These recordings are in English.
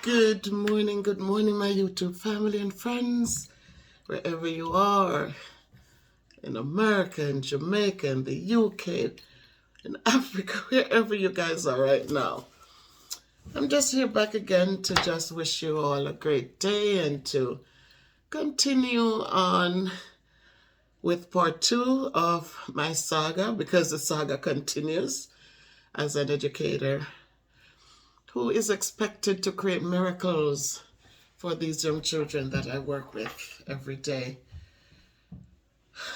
Good morning, my YouTube family and friends, wherever you are, in America, in Jamaica, in the UK, in Africa, wherever you guys are right now. I'm just here back again to just wish you all a great day and to continue on with part 2 of my saga, because the saga continues as an educator who is expected to create miracles for these young children that I work with every day.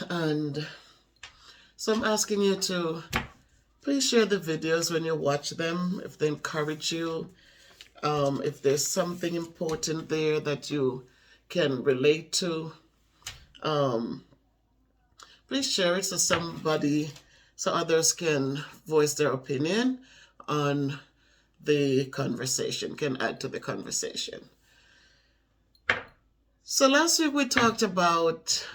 And so I'm asking you to please share the videos when you watch them, if they encourage you, if there's something important there that you can relate to. Please share it so others can voice their opinion on the conversation, can add to the conversation. So last week we talked about,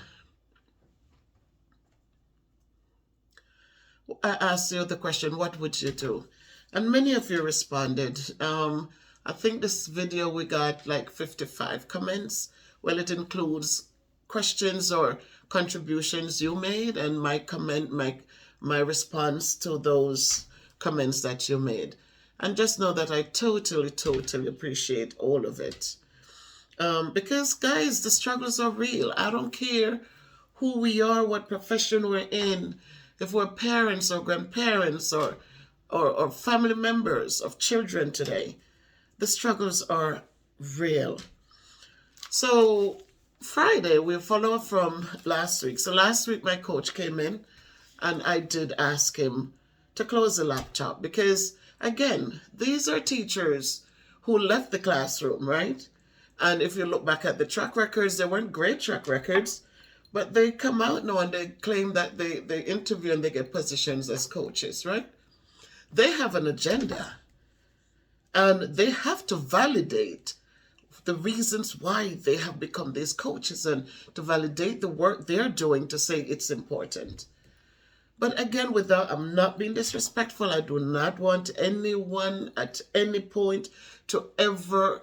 I asked you the question, what would you do? And many of you responded. I think this video we got like 55 comments. Well, it includes questions or contributions you made and my comment, my response to those comments that you made. And just know that I totally appreciate all of it. Because guys, the struggles are real. I don't care who we are, what profession we're in, if we're parents or grandparents or family members of children today. The struggles are real. So Friday, we follow up from last week. So last week, my coach came in and I did ask him to close the laptop because, again, these are teachers who left the classroom, right? And if you look back at the track records, they weren't great track records, but they come out now and they claim that they interview and they get positions as coaches, right? They have an agenda and they have to validate the reasons why they have become these coaches and to validate the work they're doing to say it's important. But again, I'm not being disrespectful. I do not want anyone at any point to ever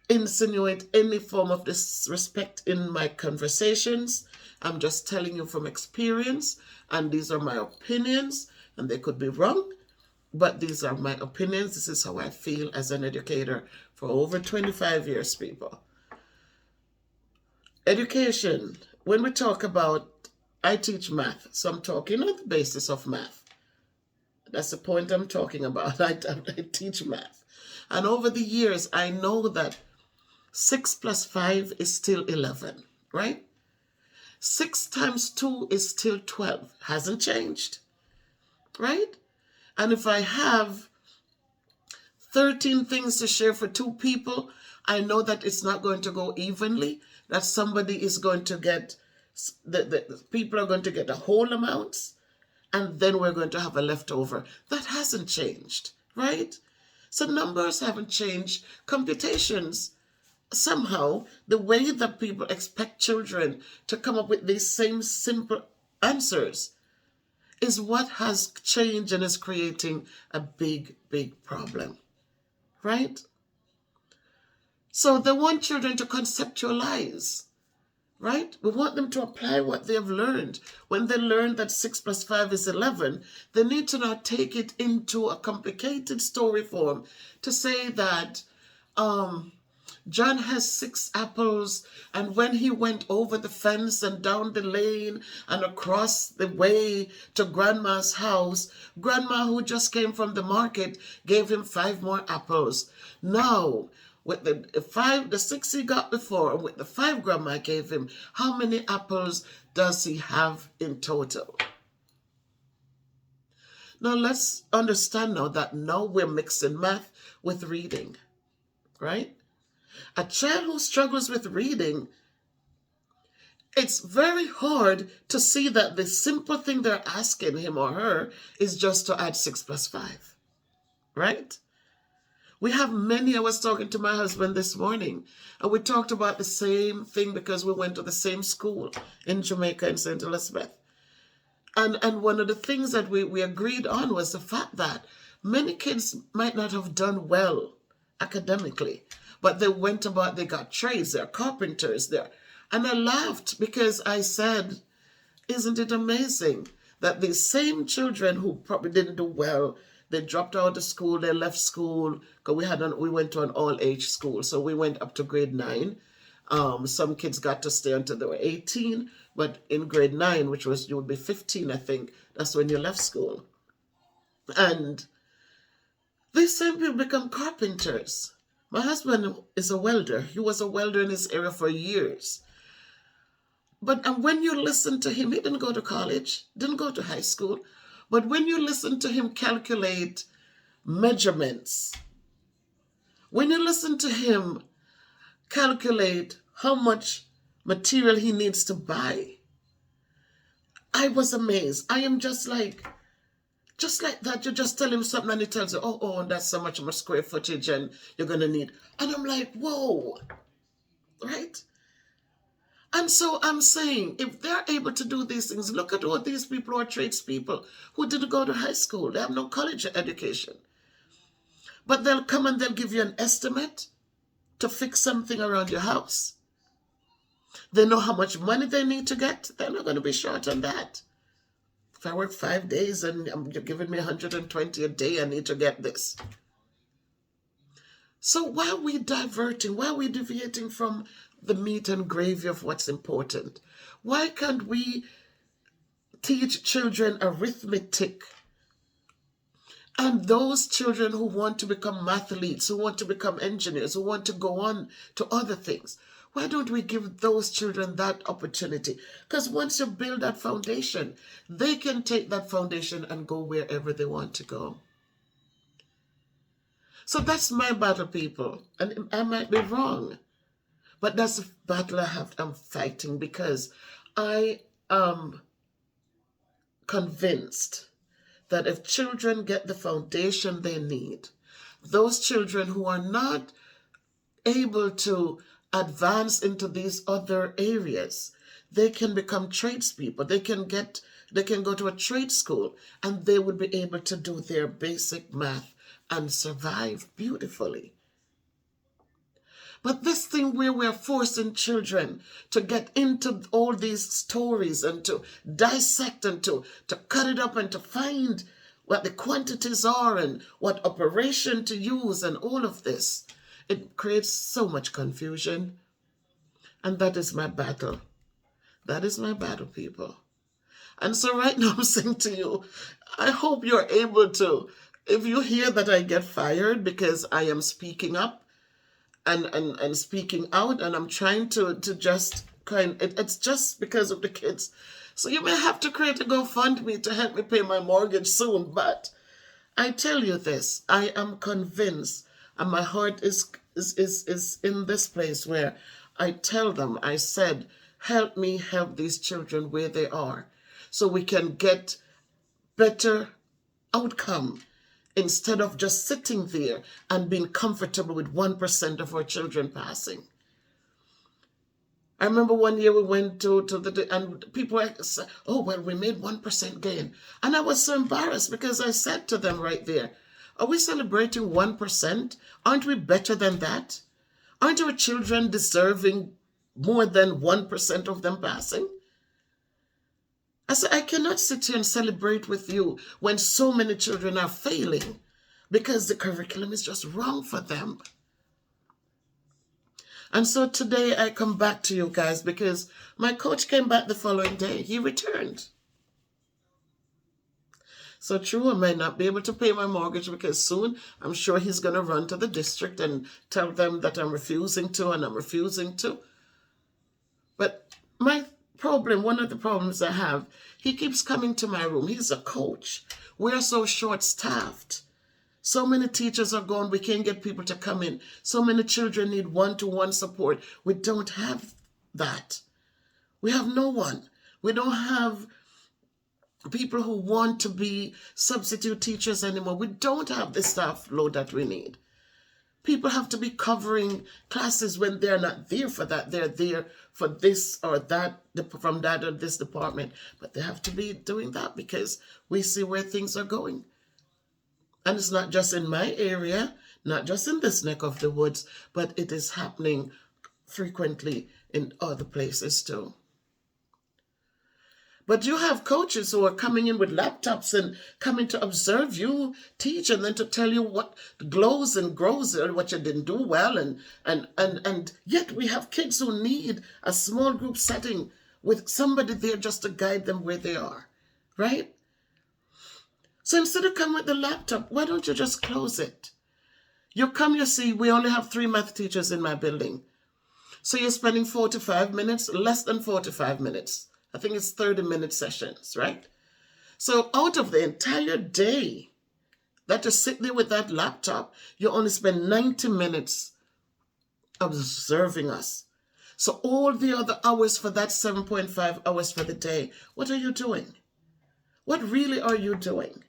insinuate any form of disrespect in my conversations. I'm just telling you from experience, and these are my opinions, and they could be wrong, but these are my opinions. This is how I feel as an educator for over 25 years, people. Education, when we talk about, I teach math, so I'm talking on the basis of math. That's the point I'm talking about. I teach math. And over the years, I know that 6 plus 5 is still 11, right? 6 times 2 is still 12. Hasn't changed, right? And if I have 13 things to share for 2 people, I know that it's not going to go evenly, that somebody is going to get, the people are going to get the whole amounts, and then we're going to have a leftover. That hasn't changed, right? So numbers haven't changed. Computations, somehow, the way that people expect children to come up with these same simple answers is what has changed and is creating a big problem, right? So they want children to conceptualize, right? We want them to apply what they have learned. When they learn that 6 plus 5 is 11, they need to now take it into a complicated story form to say that, John has 6 apples, and when he went over the fence and down the lane and across the way to Grandma's house, Grandma, who just came from the market, gave him 5 more apples. Now, with the 6 he got before, and with the 5 Grandma gave him, how many apples does he have in total? Now, let's understand now that now we're mixing math with reading, right? A child who struggles with reading, it's very hard to see that the simple thing they're asking him or her is just to add 6 plus 5, right? We have many. I was talking to my husband this morning, and we talked about the same thing because we went to the same school in Jamaica, in St. Elizabeth. And one of the things that we agreed on was the fact that many kids might not have done well academically. But they went about, they got trades, they're carpenters, there. And I laughed because I said, isn't it amazing that these same children who probably didn't do well, they dropped out of school, they left school, because we went to an all-age school, so we went up to grade 9. Some kids got to stay until they were 18, but in grade 9, which was, you would be 15, I think, that's when you left school. And these same people become carpenters. My husband is a welder. He was a welder in his area for years. But when you listen to him, he didn't go to college, didn't go to high school. But when you listen to him calculate measurements, when you listen to him calculate how much material he needs to buy, I was amazed. I am just like that. You just tell him something and he tells you, oh, that's so much more square footage and you're going to need. And I'm like, whoa, right? And so I'm saying, if they're able to do these things, look at all these people who are tradespeople who didn't go to high school. They have no college education. But they'll come and they'll give you an estimate to fix something around your house. They know how much money they need to get. They're not going to be short on that. If I work 5 days and you're giving me 120 a day, I need to get this. So why are we diverting? Why are we deviating from the meat and gravy of what's important? Why can't we teach children arithmetic? And those children who want to become mathletes, who want to become engineers, who want to go on to other things, why don't we give those children that opportunity? Because once you build that foundation, they can take that foundation and go wherever they want to go. So that's my battle, people. And I might be wrong. But that's the battle I'm fighting, because I am convinced that if children get the foundation they need, those children who are not able to advance into these other areas, they can become tradespeople. They can go to a trade school and they would be able to do their basic math and survive beautifully. But this thing where we're forcing children to get into all these stories and to dissect and to cut it up and to find what the quantities are and what operation to use and all of this, it creates so much confusion. And that is my battle. That is my battle, people. And so right now I'm saying to you, I hope you're able to, if you hear that I get fired because I am speaking up, and speaking out, and I'm trying to just it's just because of the kids. So you may have to create a GoFundMe to help me pay my mortgage soon. But I tell you this, I am convinced, and my heart is in this place where I tell them, I said, help me help these children where they are, so we can get better outcome, instead of just sitting there and being comfortable with 1% of our children passing. I remember one year we went to and people said, oh, well, we made 1% gain. And I was so embarrassed because I said to them right there, are we celebrating 1%? Aren't we better than that? Aren't our children deserving more than 1% of them passing? I said, I cannot sit here and celebrate with you when so many children are failing because the curriculum is just wrong for them. And so today I come back to you guys because my coach came back the following day. He returned. So true, I may not be able to pay my mortgage because soon I'm sure he's going to run to the district and tell them that I'm refusing to and I'm refusing to. But one of the problems I have, he keeps coming to my room. He's a coach. We're so short-staffed. So many teachers are gone. We can't get people to come in. So many children need one-to-one support. We don't have that. We have no one. We don't have people who want to be substitute teachers anymore. We don't have the staff load that we need. People have to be covering classes when they're not there for that. They're there for this or that, from that or this department. But they have to be doing that because we see where things are going. And it's not just in my area. not just in this neck of the woods, but it is happening frequently in other places too. But you have coaches who are coming in with laptops and coming to observe you teach and then to tell you what glows and grows and what you didn't do well. And yet we have kids who need a small group setting with somebody there just to guide them where they are, right? So instead of coming with the laptop, why don't you just close it? You come, you see, we only have 3 math teachers in my building. So you're spending 45 minutes, less than 45 minutes. I think it's 30-minute sessions, right? So out of the entire day that you sit there with that laptop, you only spend 90 minutes observing us. So all the other hours for that 7.5 hours for the day, what are you doing? What really are you doing?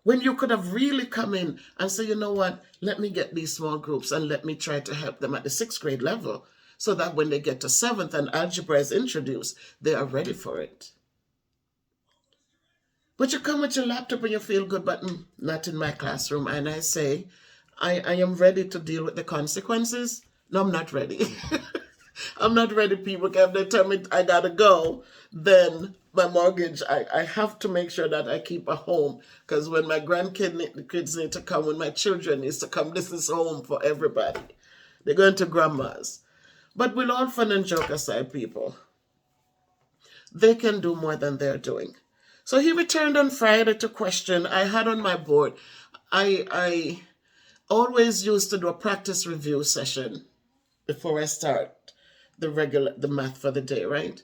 When you could have really come in and say, you know what, let me get these small groups and let me try to help them at the 6th grade level, so that when they get to 7th and algebra is introduced, they are ready for it. But you come with your laptop and you feel good, but not in my classroom. And I say, I am ready to deal with the consequences. No, I'm not ready. I'm not ready, people. If they tell me I gotta go, then my mortgage, I have to make sure that I keep a home. Because when my kids need to come, when my children need to come, this is home for everybody. They're going to grandma's. But with all fun and joke aside, people, they can do more than they're doing. So he returned on Friday to question. I had on my board, I always used to do a practice review session before I start the math for the day, right?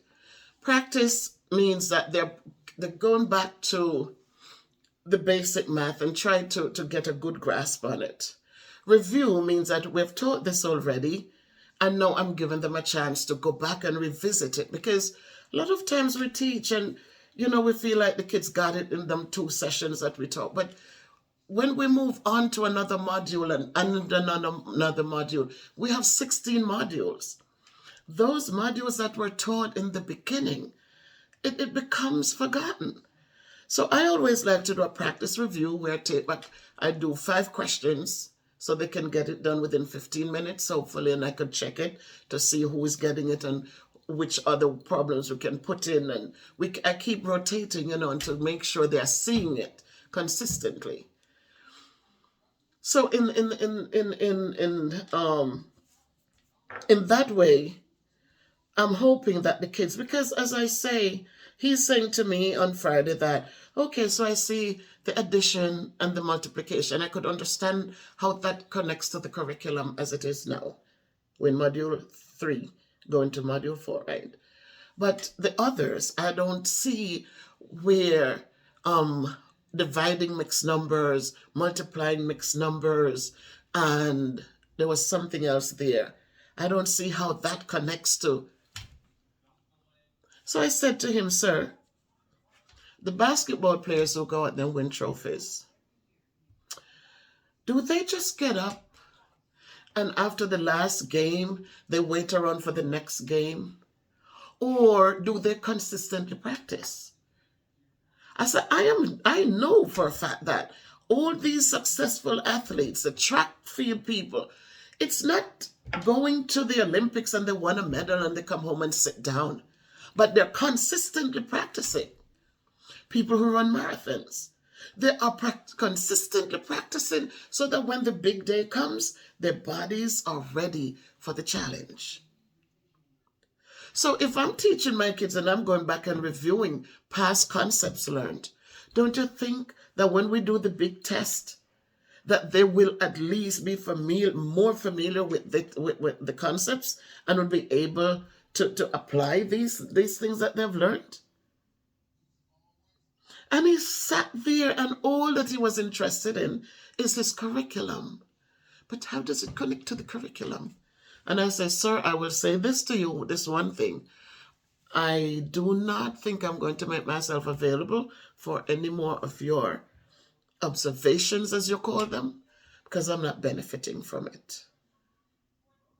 Practice means that they're going back to the basic math and try to get a good grasp on it. Review means that we've taught this already, and now I'm giving them a chance to go back and revisit it, because a lot of times we teach and, we feel like the kids got it in them 2 sessions that we taught. But when we move on to another module and another module, we have 16 modules. Those modules that were taught in the beginning, it becomes forgotten. So I always like to do a practice review where I do 5 questions, so they can get it done within 15 minutes, hopefully, and I could check it to see who is getting it and which other problems we can put in. And I keep rotating, and to make sure they're seeing it consistently. So in that way, I'm hoping that the kids, because as I say, he's saying to me on Friday that, okay, so I see the addition and the multiplication. I could understand how that connects to the curriculum as it is now. We're in module 3, going to module 4, right? But the others, I don't see where dividing mixed numbers, multiplying mixed numbers, and there was something else there. I don't see how that connects to. So I said to him, sir, the basketball players who go out and win trophies, do they just get up and after the last game, they wait around for the next game? Or do they consistently practice? I said, I know for a fact that all these successful athletes, the track field people, it's not going to the Olympics and they won a medal and they come home and sit down, but they're consistently practicing. People who run marathons, they are consistently practicing so that when the big day comes, their bodies are ready for the challenge. So if I'm teaching my kids and I'm going back and reviewing past concepts learned, don't you think that when we do the big test, that they will at least be more familiar with the concepts and will be able to apply these things that they've learned? And he sat there and all that he was interested in is his curriculum. But how does it connect to the curriculum? And I say, sir, I will say this to you, this one thing. I do not think I'm going to make myself available for any more of your observations, as you call them, because I'm not benefiting from it.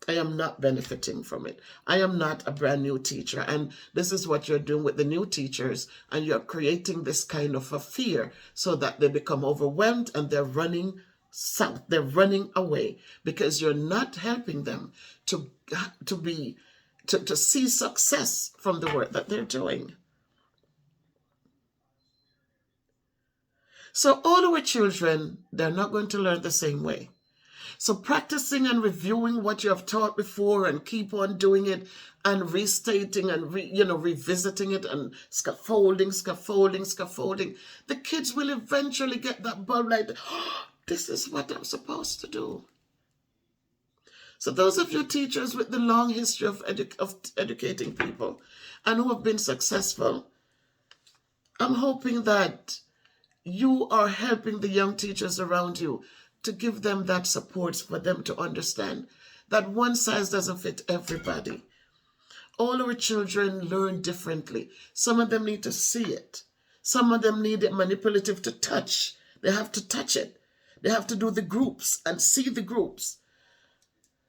I am not benefiting from it. I am not a brand new teacher. And this is what you're doing with the new teachers. And you're creating this kind of a fear so that they become overwhelmed and they're running south. They're running away because you're not helping them to see success from the work that they're doing. So all our children, they're not going to learn the same way. So practicing and reviewing what you have taught before and keep on doing it and restating and revisiting it and scaffolding. The kids will eventually get that bulb like, oh, this is what I'm supposed to do. So those of you teachers with the long history of educating people and who have been successful, I'm hoping that you are helping the young teachers around you to give them that support for them to understand that one size doesn't fit everybody. All our children learn differently. Some of them need to see it. Some of them need it manipulative to touch. They have to touch it. They have to do the groups and see the groups.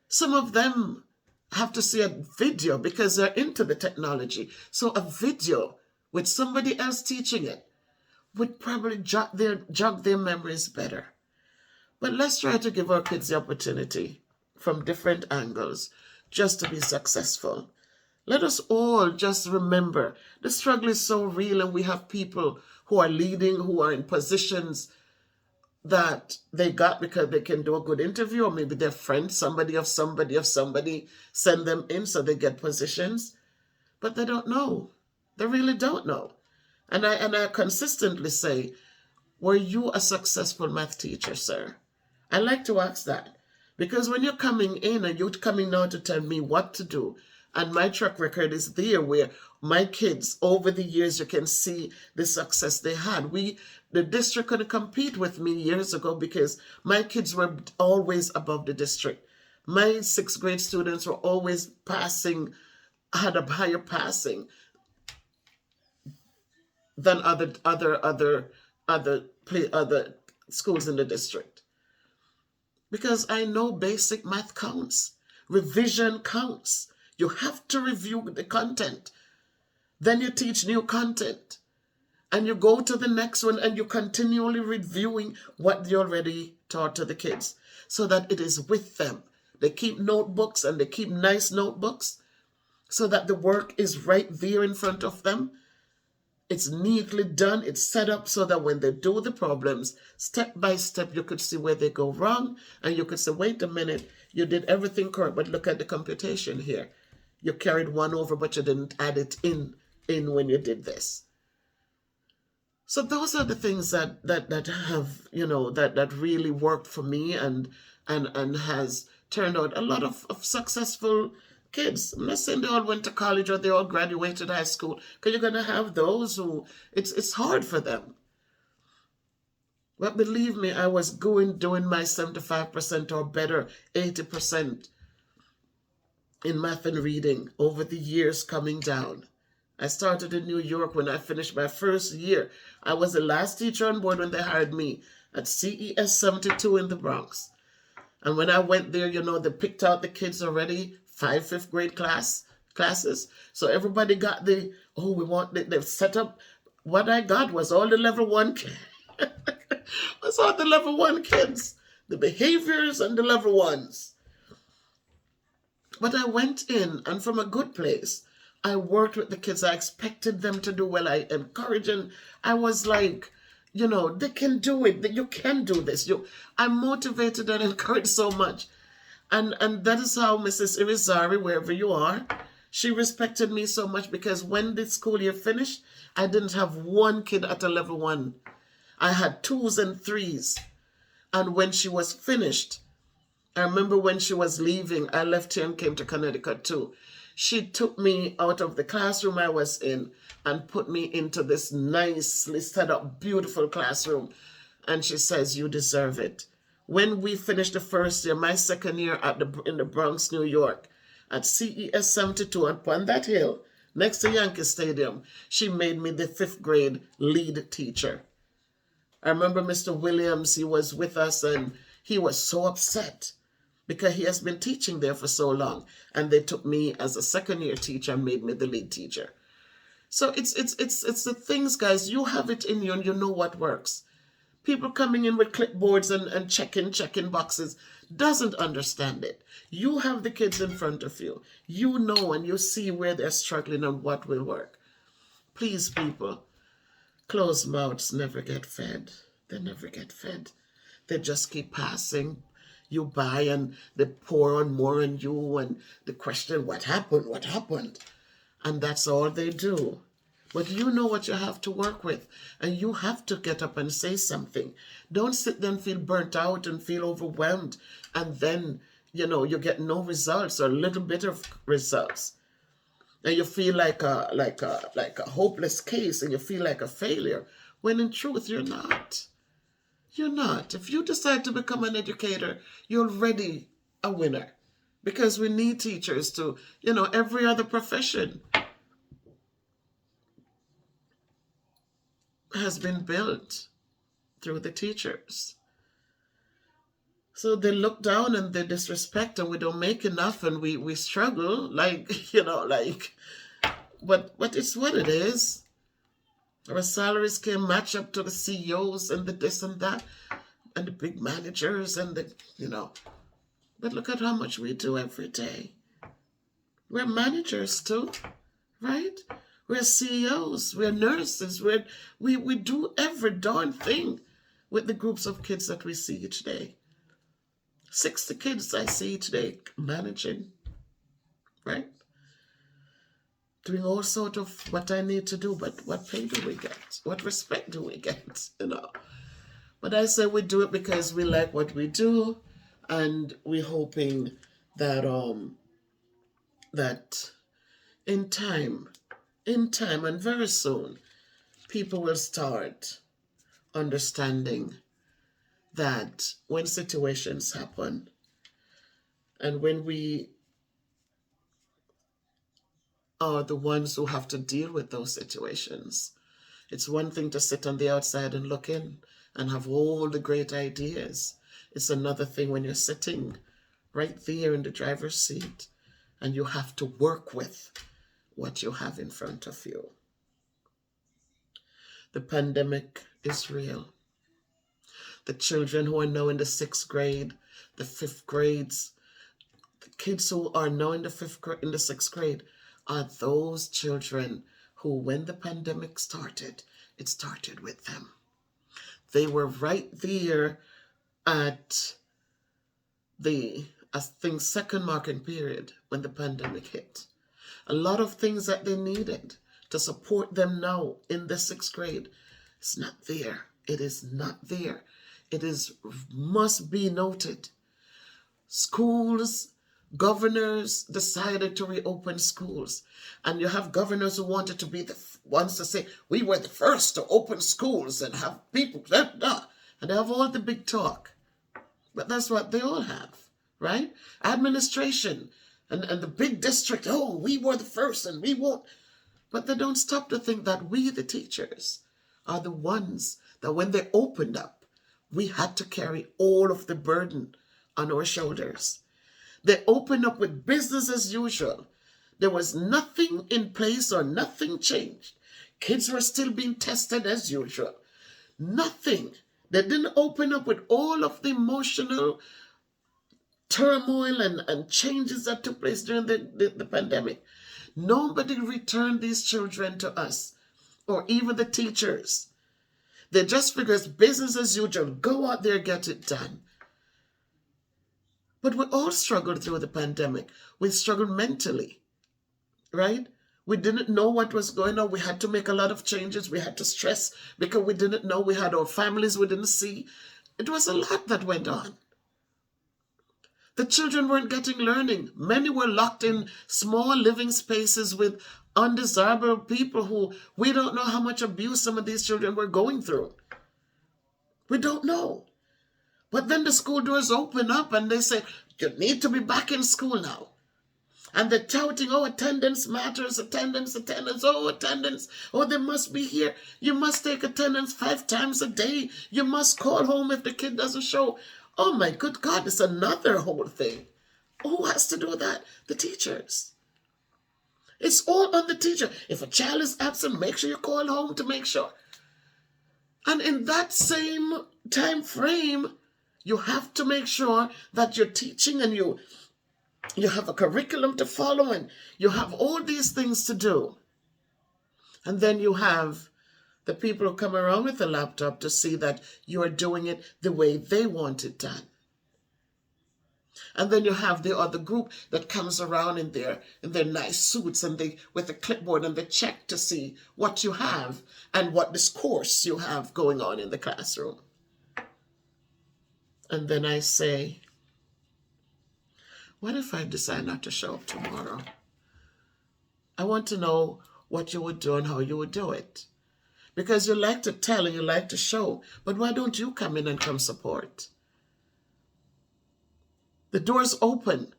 Some of them have to see a video because they're into the technology. So a video with somebody else teaching it would probably jog their memories better. But let's try to give our kids the opportunity from different angles just to be successful. Let us all just remember the struggle is so real, and we have people who are leading, who are in positions that they got because they can do a good interview, or maybe their friend, somebody send them in so they get positions. But they don't know. They really don't know. And I consistently say, were you a successful math teacher, sir? I like to ask that. Because when you're coming in and you're coming now to tell me what to do, and my track record is there where my kids, over the years, you can see the success they had. The district couldn't compete with me years ago because my kids were always above the district. My 6th grade students were always passing, had a higher passing than other schools in the district. Because I know basic math counts. Revision counts. You have to review the content. Then you teach new content. And you go to the next one and you're continually reviewing what you already taught to the kids so that it is with them. They keep notebooks and they keep nice notebooks so that the work is right there in front of them. It's neatly done. It's set up so that when they do the problems, step by step, you could see where they go wrong. And you could say, wait a minute, you did everything correct, but look at the computation here. You carried one over, but you didn't add it in when you did this. So those are the things that have, that really worked for me and has turned out a lot of successful kids. I'm not saying they all went to college or they all graduated high school, because you're going to have those who it's hard for them. But believe me, I was doing my 75% or better, 80% in math and reading over the years coming down. I started in New York when I finished my first year. I was the last teacher on board when they hired me at CES 72 in the Bronx. And when I went there, they picked out the kids already, 5th grade classes. So everybody got they've set up. What I got was all the level 1 kids. Was all the level 1 kids. The behaviors and the level 1s. But I went in, and from a good place, I worked with the kids. I expected them to do well. I encouraged, and I was like, they can do it. You can do this. I'm motivated and encouraged so much. And that is how Mrs. Irizarry, wherever you are, she respected me so much, because when the school year finished, I didn't have one kid at a level 1. I had 2s and 3s. And when she was finished, I remember when she was leaving, I left here and came to Connecticut too. She took me out of the classroom I was in and put me into this nicely set up, beautiful classroom. And she says, you deserve it. When we finished the first year, my second year in the Bronx, New York, at CES 72 upon that hill, next to Yankee Stadium, she made me the 5th grade lead teacher. I remember Mr. Williams, he was with us, and he was so upset because he has been teaching there for so long. And they took me as a second-year teacher and made me the lead teacher. So it's the things, guys. You have it in you and you know what works. People coming in with clipboards and checking boxes doesn't understand it. You have the kids in front of you. You know and you see where they're struggling and what will work. Please, people, closed mouths never get fed. They never get fed. They just keep passing. You buy and they pour on more on you and they question, what happened? What happened? And that's all they do. But you know what you have to work with, and you have to get up and say something. Don't sit there and feel burnt out and feel overwhelmed, and then, you get no results or a little bit of results. And you feel like a hopeless case, and you feel like a failure, when in truth you're not. You're not. If you decide to become an educator, you're already a winner. Because we need teachers to, every other profession has been built through the teachers. So they look down and they disrespect, and we don't make enough, and we struggle, but it's what it is. Our salaries can match up to the CEOs and the this and that, and the big managers and but look at how much we do every day. We're managers too, right? We're CEOs, we're nurses, we do every darn thing with the groups of kids that we see each day. 60 kids I see each day managing, right? Doing all sort of what I need to do, but what pay do we get? What respect do we get? But I say we do it because we like what we do, and we're hoping that that in time, and very soon, people will start understanding that when situations happen and when we are the ones who have to deal with those situations, it's one thing to sit on the outside and look in and have all the great ideas. It's another thing when you're sitting right there in the driver's seat and you have to work with what you have in front of you. The pandemic is real. The children who are now in the 6th grade, the 5th grades, the kids who are now in the 6th grade are those children who, when the pandemic started, it started with them. They were right there at the, second marking period when the pandemic hit. A lot of things that they needed to support them now in the 6th grade, it's not there. It is not there. It must be noted. Schools, governors decided to reopen schools. And you have governors who wanted to be the ones to say, we were the first to open schools and have people, and they have all the big talk. But that's what they all have, right? Administration and the big district, we were the first and we won't. But they don't stop to think that we, the teachers, are the ones that when they opened up, we had to carry all of the burden on our shoulders. They opened up with business as usual. There was nothing in place or nothing changed. Kids were still being tested as usual. Nothing. They didn't open up with all of the emotional turmoil and changes that took place during the pandemic. Nobody returned these children to us, or even the teachers. They just figure it's business as usual. Go out there, get it done. But we all struggled through the pandemic. We struggled mentally, right? We didn't know what was going on. We had to make a lot of changes. We had to stress because we didn't know. We had our families we didn't see. It was a lot that went on. The children weren't getting learning. Many were locked in small living spaces with undesirable people who we don't know how much abuse some of these children were going through. We don't know. But then the school doors open up and they say, you need to be back in school now. And they're touting, attendance matters, attendance, attendance, they must be here. You must take attendance 5 times a day. You must call home if the kid doesn't show. Oh my good God, it's another whole thing. Who has to do that? The teachers. It's all on the teacher. If a child is absent, make sure you call home to make sure. And in that same time frame, you have to make sure that you're teaching and you have a curriculum to follow and you have all these things to do. And then you have the people who come around with a laptop to see that you are doing it the way they want it done. And then you have the other group that comes around in their nice suits and they with a clipboard and they check to see what you have and what discourse you have going on in the classroom. And then I say, what if I decide not to show up tomorrow? I want to know what you would do and how you would do it. Because you like to tell and you like to show, but why don't you come in and come support? The door's open.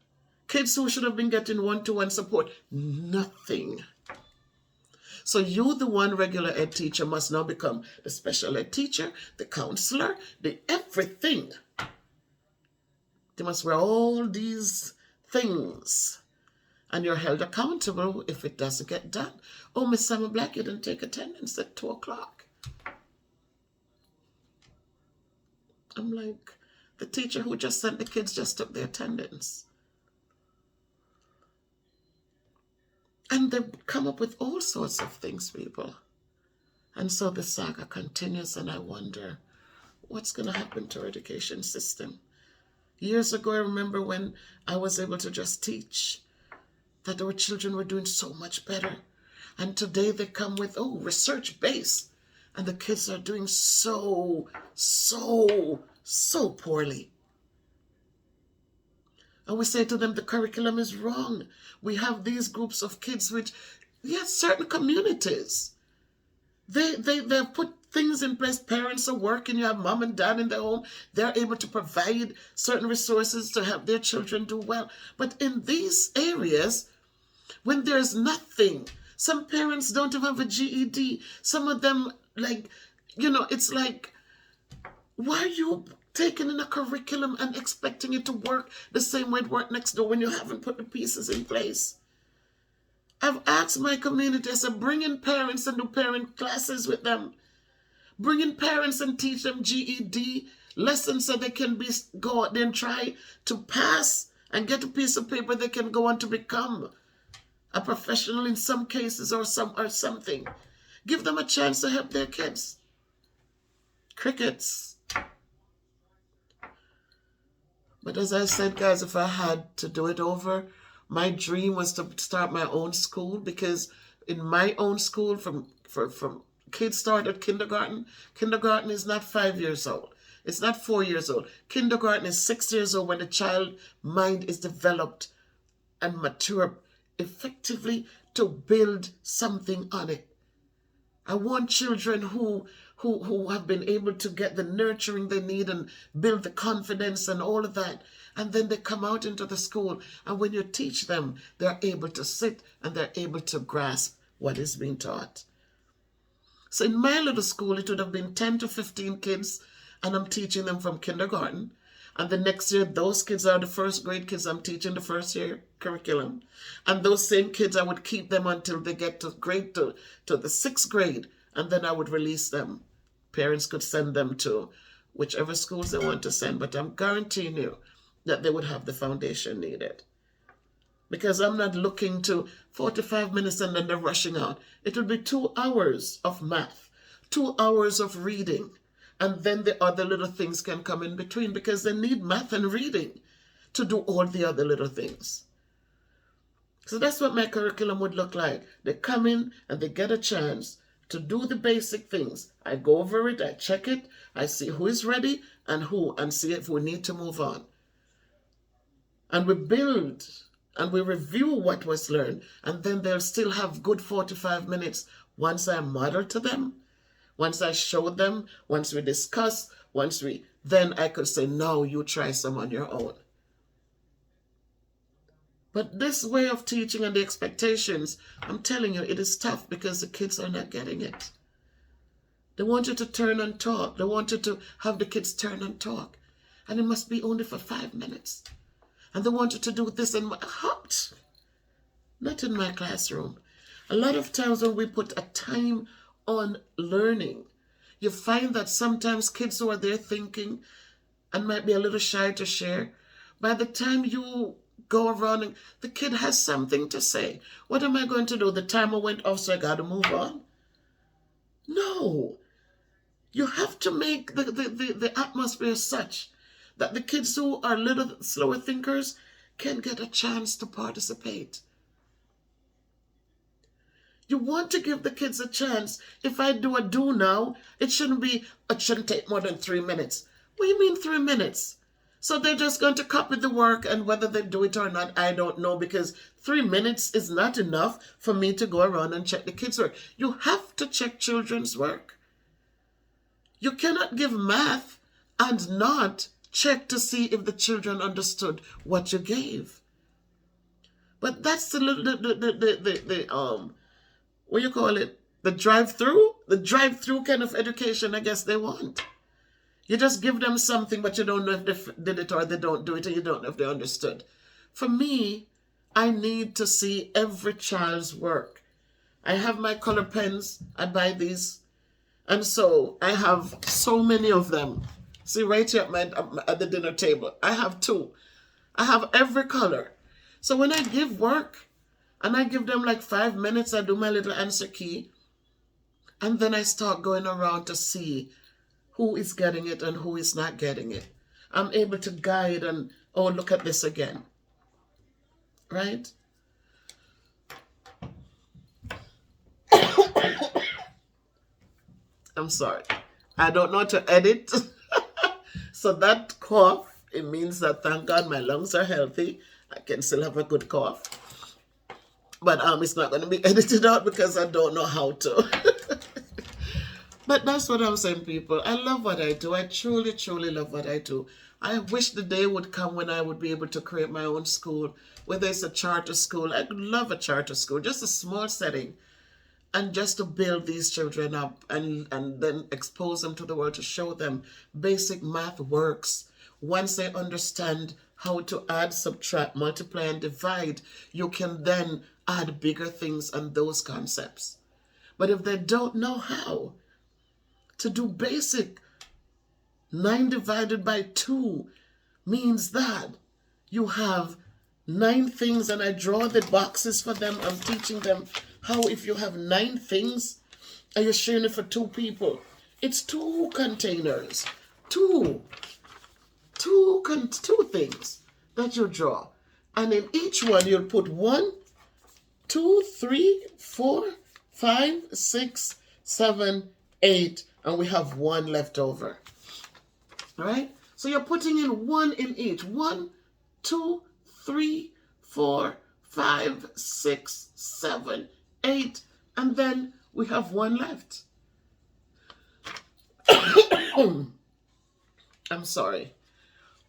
Kids who should have been getting one-to-one support, nothing. So you, the one regular ed teacher, must now become the special ed teacher, the counselor, the everything. They must wear all these things. And you're held accountable if it doesn't get done. Oh, Miss Summer Black, you didn't take attendance at 2 o'clock. I'm like, the teacher who just sent the kids just took the attendance. And they come up with all sorts of things, people. And so the saga continues, and I wonder what's going to happen to our education system. Years ago, I remember when I was able to just teach, that our children were doing so much better. And today they come with, research base. And the kids are doing so poorly. And we say to them, the curriculum is wrong. We have these groups of kids which, yes, certain communities, they've put things in place. Parents are working, you have mom and dad in their home. They're able to provide certain resources to help their children do well. But in these areas, when there's nothing, some parents don't even have a GED. Some of them, it's like, why are you taking in a curriculum and expecting it to work the same way it worked next door when you haven't put the pieces in place? I've asked my community, I said, bring in parents and do parent classes with them. Bring in parents and teach them GED lessons so they can go out there and try to pass and get a piece of paper they can go on to become a professional in some cases or something. Give them a chance to help their kids. Crickets. But as I said, guys, if I had to do it over, my dream was to start my own school, because in my own school, from kids start at kindergarten. Kindergarten is not 5 years old. It's not 4 years old. Kindergarten is 6 years old, when the child mind is developed and mature effectively to build something on it. I want children who have been able to get the nurturing they need and build the confidence and all of that. And then they come out into the school, and when you teach them, they're able to sit and they're able to grasp what is being taught. So in my little school, it would have been 10 to 15 kids, and I'm teaching them from kindergarten. And the next year, those kids are the first grade kids. I'm teaching the first year curriculum. And those same kids, I would keep them until they get to the 6th grade. And then I would release them. Parents could send them to whichever schools they want to send. But I'm guaranteeing you that they would have the foundation needed. Because I'm not looking to 45 minutes and then they're rushing out. It will be 2 hours of math, 2 hours of reading. And then the other little things can come in between, because they need math and reading to do all the other little things. So that's what my curriculum would look like. They come in and they get a chance to do the basic things. I go over it, I check it, I see who is ready and see if we need to move on. And we build and we review what was learned, and then they'll still have good 45 minutes once I model to them. Once I show them, once we discuss, then I could say, no, you try some on your own. But this way of teaching and the expectations, I'm telling you, it is tough because the kids are not getting it. They want you to turn and talk. They want you to have the kids turn and talk. And it must be only for 5 minutes. And they want you to do this and hopped. Not in my classroom. A lot of times when we put a time on learning, you find that sometimes kids who are there thinking and might be a little shy to share, by the time you go around and the kid has something to say. What am I going to do? The timer went off, so I got to move on? No. You have to make the atmosphere such that the kids who are little slower thinkers can get a chance to participate. You want to give the kids a chance. If I do a do now, it shouldn't take more than 3 minutes. What do you mean 3 minutes? So they're just going to copy the work, and whether they do it or not, I don't know, because 3 minutes is not enough for me to go around and check the kids' work. You have to check children's work. You cannot give math and not check to see if the children understood what you gave. But that's what you call it? The drive-through? The drive-through kind of education I guess they want. You just give them something, but you don't know if they did it or they don't do it, and you don't know if they understood. For me, I need to see every child's work. I have my color pens. I buy these. And so I have so many of them. See, right here at the dinner table, I have 2. I have every color. So when I give work, and I give them like 5 minutes, I do my little answer key. And then I start going around to see who is getting it and who is not getting it. I'm able to guide and, oh, look at this again. Right? I'm sorry. I don't know how to edit. So that cough, it means that thank God my lungs are healthy. I can still have a good cough. But it's not going to be edited out because I don't know how to. But that's what I'm saying, people. I love what I do. I truly, truly love what I do. I wish the day would come when I would be able to create my own school, whether it's a charter school. I love a charter school, just a small setting, and just to build these children up and then expose them to the world, to show them basic math works. Once they understand how to add, subtract, multiply, and divide, you can then add bigger things and those concepts. But if they don't know how to do basic, 9 divided by 2 means that you have 9 things, and I draw the boxes for them. I'm teaching them how, if you have 9 things and you're sharing it for 2 people, it's 2 containers, 2 things that you draw. And in each one, you'll put 1, 2, 3, 4, 5, 6, 7, 8, and we have 1 left over. All right? So you're putting in 1 in each. 1, 2, 3, 4, 5, 6, 7, 8, and then we have 1 left. I'm sorry.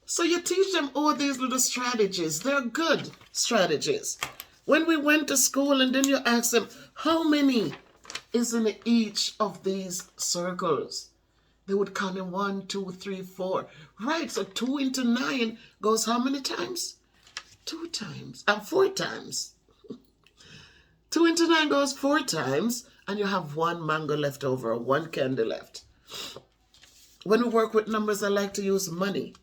So you teach them all these little strategies. They're good strategies. When we went to school and then you ask them, how many is in each of these circles? They would count in 1, 2, 3, 4. Right, so 2 into 9 goes how many times? 2 times. And 4 times. 2 into 9 goes 4 times, and you have 1 mango left over, or 1 candy left. When we work with numbers, I like to use money.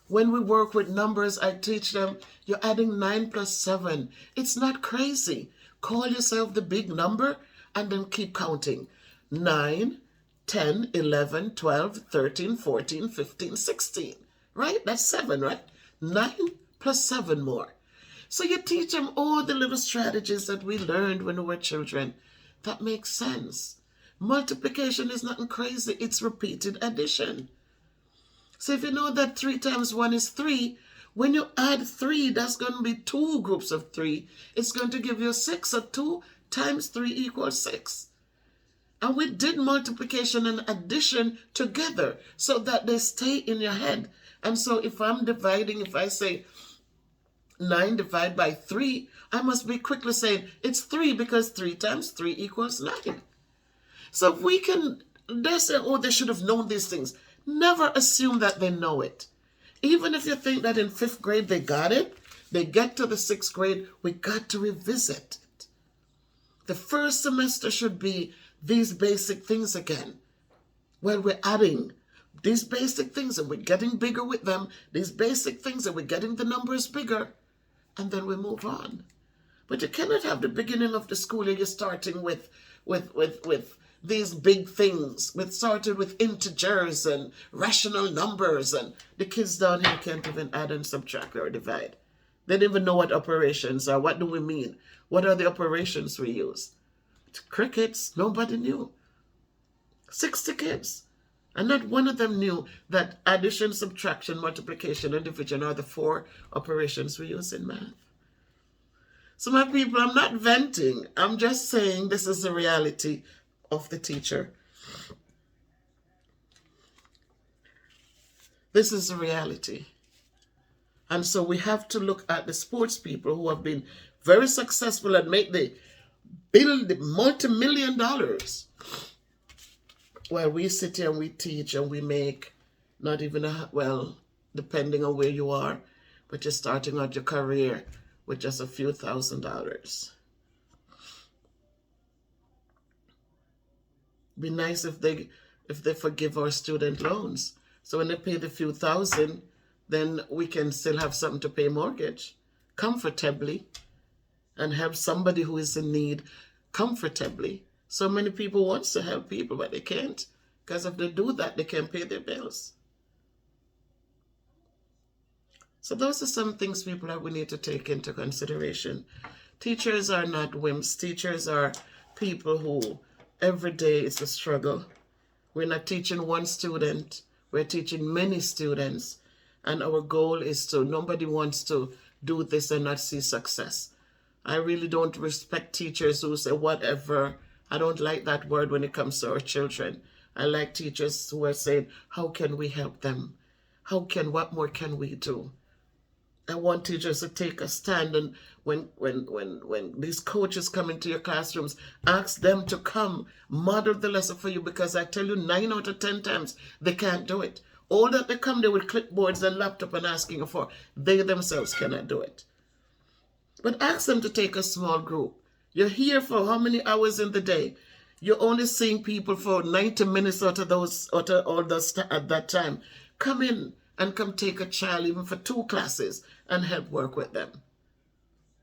When we work with numbers, I teach them, you're adding 9 plus 7. It's not crazy. Call yourself the big number and then keep counting. 9, 10, 11, 12, 13, 14, 15, 16. Right? That's 7, right? 9 plus 7 more. So you teach them all the little strategies that we learned when we were children. That makes sense. Multiplication is nothing crazy. It's repeated addition. So if you know that 3 times 1 is 3, when you add 3, that's going to be 2 groups of 3. It's going to give you 6. So 2 times 3 equals 6. And we did multiplication and addition together so that they stay in your head. And so if I'm dividing, if I say 9 divided by 3, I must be quickly saying it's 3 because 3 times 3 equals 9. So if we can, they say, oh, they should have known these things. Never assume that they know it. Even if you think that in 5th grade they got it, they get to the 6th grade, we got to revisit it. The first semester should be these basic things again. Well, we're adding these basic things and we're getting bigger with them, these basic things, and we're getting the numbers bigger, and then we move on. But you cannot have the beginning of the school year, you're starting with these big things. We started with integers and rational numbers, and the kids down here can't even add and subtract or divide. They don't even know what operations are. What do we mean? What are the operations we use? Crickets, nobody knew. 60 kids. And not one of them knew that addition, subtraction, multiplication, and division are the 4 operations we use in math. So my people, I'm not venting. I'm just saying this is the reality of the teacher. This is the reality. And so we have to look at the sports people who have been very successful and build the multi-million dollars. While we sit here and we teach and we make not even depending on where you are, but you're starting out your career with just a few $1,000s. Be nice if they forgive our student loans. So when they pay the few thousand, then we can still have something to pay mortgage comfortably and help somebody who is in need comfortably. So many people want to help people, but they can't, because if they do that, they can't pay their bills. So those are some things, people, that we need to take into consideration. Teachers are not wimps. Teachers are people who every day is a struggle. We're not teaching one student. We're teaching many students. And our goal is nobody wants to do this and not see success. I really don't respect teachers who say whatever. I don't like that word when it comes to our children. I like teachers who are saying, how can we help them? What more can we do? I want teachers to take a stand, and when these coaches come into your classrooms, ask them to come model the lesson for you, because I tell you 9 out of 10 times they can't do it. All that they come there with clipboards and laptop and asking for, they themselves cannot do it. But ask them to take a small group. You're here for how many hours in the day? You're only seeing people for 90 minutes out of all those at that time. Come in and come take a child even for 2 classes and help work with them.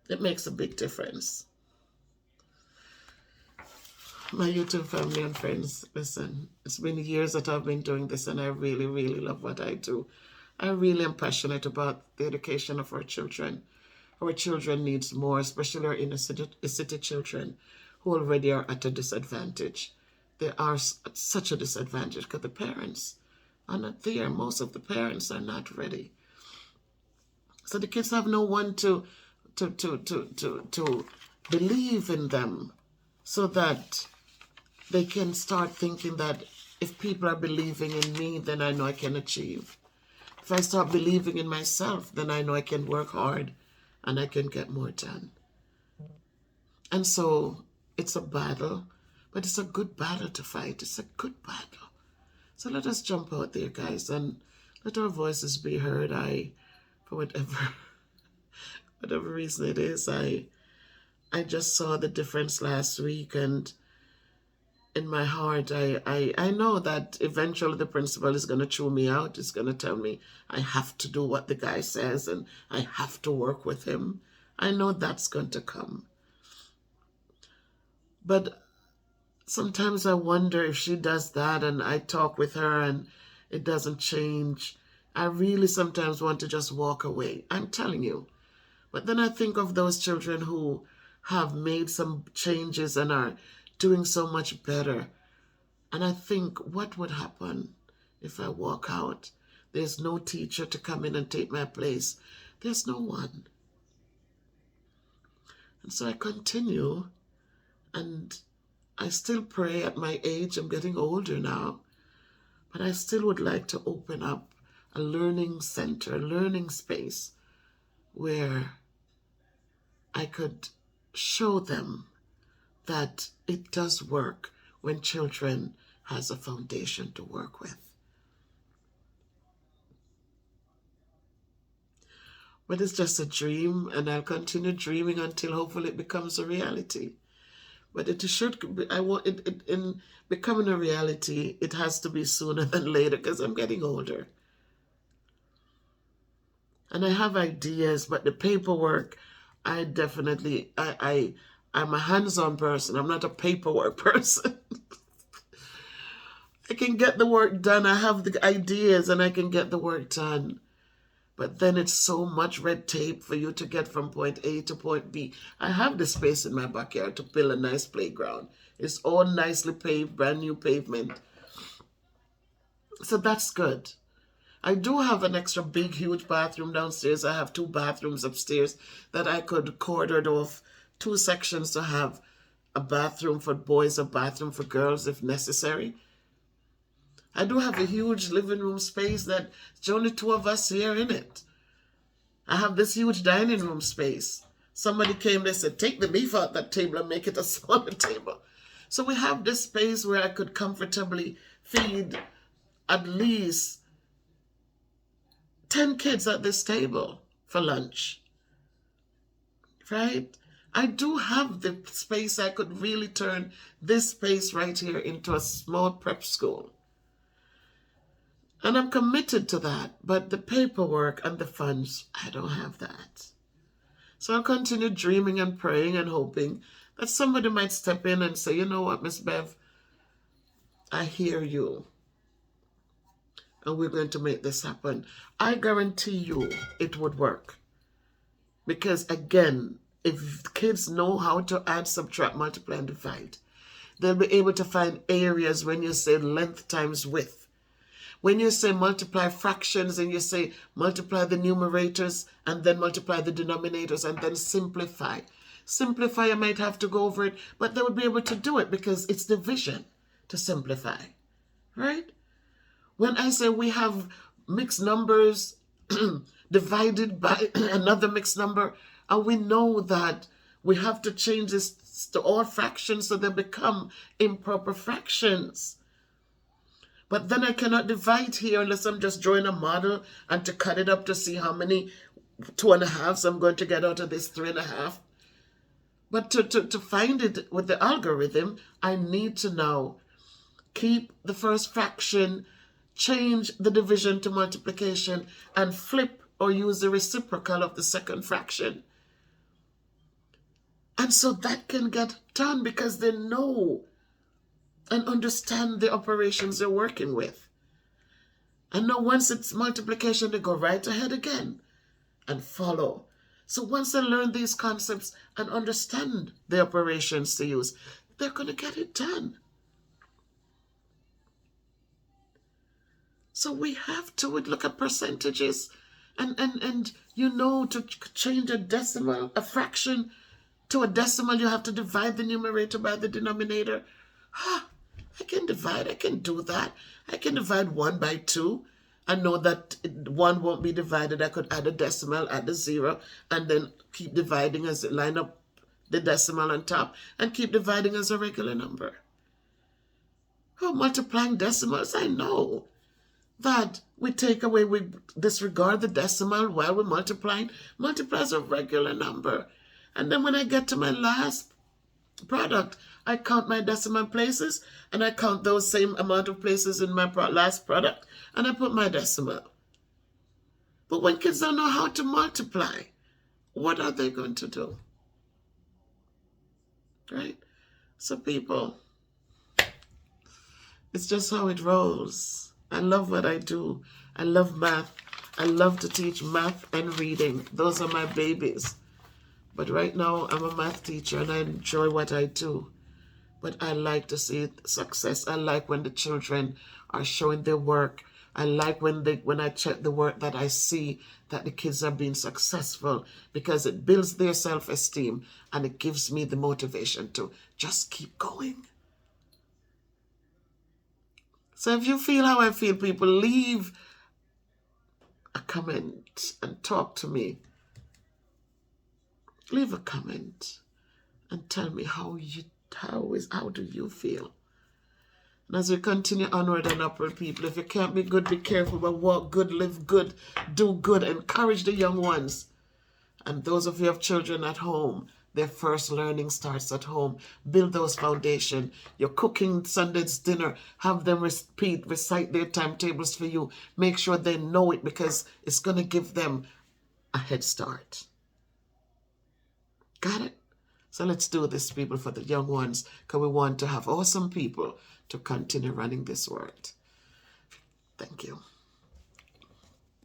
It makes a big difference. My YouTube family and friends, listen, it's been years that I've been doing this, and I really, really love what I do. I really am passionate about the education of our children. Our children needs more, especially our inner city children who already are at a disadvantage. They are at such a disadvantage because the parents are not there. Most of the parents are not ready. So the kids have no one to believe in them, so that they can start thinking that if people are believing in me, then I know I can achieve. If I start believing in myself, then I know I can work hard and I can get more done. And so it's a battle, but it's a good battle to fight. It's a good battle. So let us jump out there, guys, and let our voices be heard. For whatever reason it is, I just saw the difference last week, and in my heart, I know that eventually the principal is going to chew me out. It's going to tell me I have to do what the guy says and I have to work with him. I know that's going to come. But sometimes I wonder if she does that and I talk with her and it doesn't change. I really sometimes want to just walk away. I'm telling you. But then I think of those children who have made some changes and are doing so much better. And I think, what would happen if I walk out? There's no teacher to come in and take my place. There's no one. And so I continue, and I still pray at my age. I'm getting older now. But I still would like to open up a learning center, a learning space where I could show them that it does work when children has a foundation to work with. But it's just a dream, and I'll continue dreaming until hopefully it becomes a reality. But it should be, I want it in becoming a reality, it has to be sooner than later because I'm getting older. And I have ideas, but the paperwork, I definitely, I'm a hands-on person. I'm not a paperwork person. I can get the work done. I have the ideas and I can get the work done. But then it's so much red tape for you to get from point A to point B. I have the space in my backyard to build a nice playground. It's all nicely paved, brand new pavement. So that's good. I do have an extra big, huge bathroom downstairs. I have 2 bathrooms upstairs that I could cordon off 2 sections to have a bathroom for boys, a bathroom for girls if necessary. I do have a huge living room space that it's only 2 of us here in it. I have this huge dining room space. Somebody came, they said, take the beef out that table and make it a smaller table. So we have this space where I could comfortably feed at least 10 kids at this table for lunch. Right? I do have the space. I could really turn this space right here into a small prep school. And I'm committed to that. But the paperwork and the funds, I don't have that. So I'll continue dreaming and praying and hoping that somebody might step in and say, you know what, Miss Bev, I hear you. And we're going to make this happen. I guarantee you it would work. Because again, if kids know how to add, subtract, multiply, and divide, they'll be able to find areas when you say length times width. When you say multiply fractions and you say multiply the numerators and then multiply the denominators and then simplify. Simplify, you might have to go over it, but they would be able to do it because it's division to simplify, right? When I say we have mixed numbers divided by another mixed number, and we know that we have to change this to all fractions so they become improper fractions. But then I cannot divide here unless I'm just drawing a model and to cut it up to see how many 2.5s I'm going to get out of this 3.5. But to find it with the algorithm, I need to now keep the first fraction, change the division to multiplication, and flip or use the reciprocal of the second fraction. And so that can get done because they know and understand the operations they're working with. And now once it's multiplication, they go right ahead again and follow. So once they learn these concepts and understand the operations to use, they're going to get it done. So we have to look at percentages and you know, to change a decimal, a fraction to a decimal, you have to divide the numerator by the denominator. I can divide, I can do that. I can divide 1 by 2. I know that 1 won't be divided. I could add a decimal, add a 0, and then keep dividing as it line up the decimal on top, and keep dividing as a regular number. Oh, multiplying decimals, I know that we take away, we disregard the decimal while we're multiplying. Multiply as a regular number. And then when I get to my last product, I count my decimal places, and I count those same amount of places in my last product, and I put my decimal. But when kids don't know how to multiply, what are they going to do? Right? So people, it's just how it rolls. I love what I do. I love math. I love to teach math and reading. Those are my babies. But right now, I'm a math teacher, and I enjoy what I do. But I like to see success. I like when the children are showing their work. I like when I check the work that I see that the kids are being successful, because it builds their self-esteem and it gives me the motivation to just keep going. So if you feel how I feel, people, leave a comment and talk to me. Leave a comment and tell me how do you feel? And as we continue onward and upward, people, if you can't be good, be careful, but walk good, live good, do good, encourage the young ones. And those of you who have children at home, Their first learning starts at home. Build those foundation. You're cooking Sunday's dinner. Have them recite their timetables for you. Make sure they know it, because it's going to give them a head start. Got it? So let's do this, people, for the young ones, because we want to have awesome people to continue running this world. Thank you.